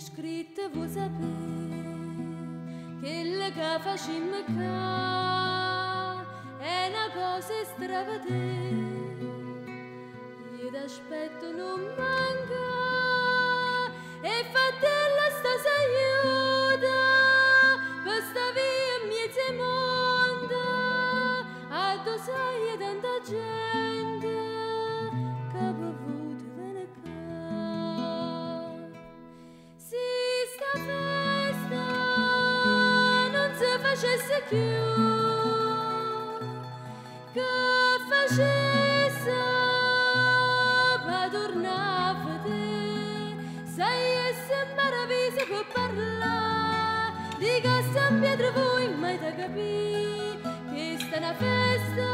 Scritto vuoi sapere che la che facciamo qua è una cosa stravede. Io t'aspetto non manca e fatella sta s'aiuta per sta via in mezzo al mondo addossai tanta gente che ha voluto venire qua. Facesse più che facesse per tornare a vedere sai essere meraviglioso per parlare di casa in pietra voi mai da capire che sta è una festa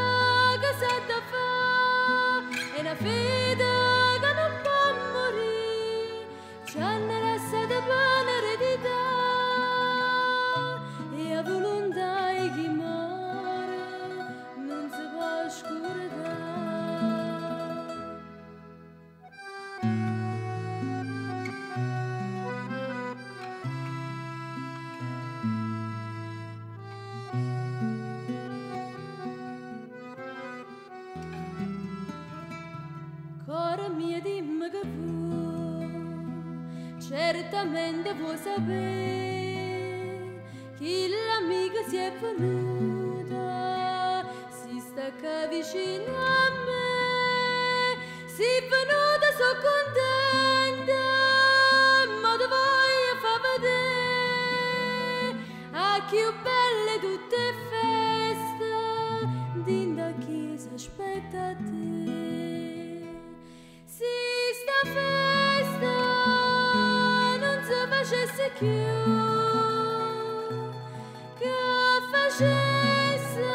che sa da fare è una fede che non può morire ci hanno lasciato per eredità a volontà e chi muore non si può scordare. Cuore mio dimmi che vuoi, certamente vuoi sapere chi l'amica si è venuta, si stacca vicino a me, si è venuta, so contenta, ma ti voglio far vedere a più belle tutte feste, dinda chiesa aspetta a te. Si sta festa non si facesse più facesse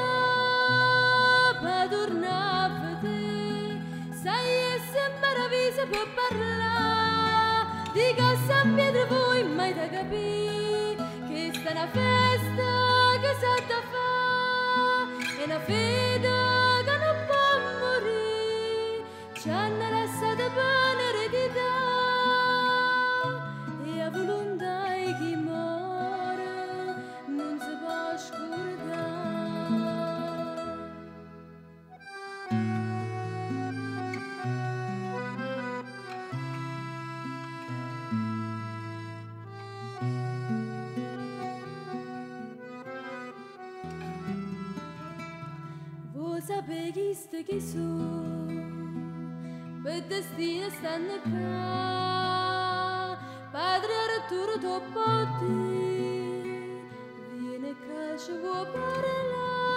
per tornare a vedere sai essere meraviglioso per parlare di casa in pietra voi mai da capire che sta è una festa che sa da fare è una fede che non può morire ci hanno lasciato per eredità e a volontà e chi muore non si può scordare. Vuoi sapere chi sono? Per destino stanno qua, padre Arturo Toppotti, viene che ci vuoi parlare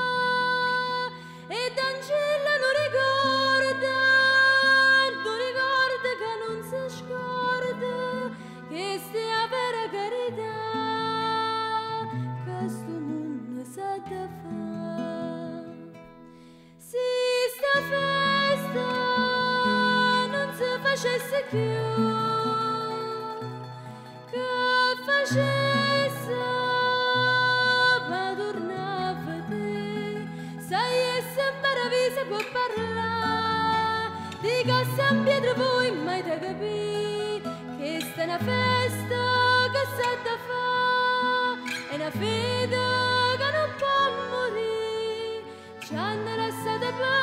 e D'Angela non ricorda che non si scorda che stia vera carità che sto mondo sa da fare. Si sta festa non si facesse più che facesse per tornare a vedere sai essere meraviglioso per parlare di casa in pietra voi mai da capire che sta è una festa che sa da fare è una fede che non può morire ci hanno lasciato per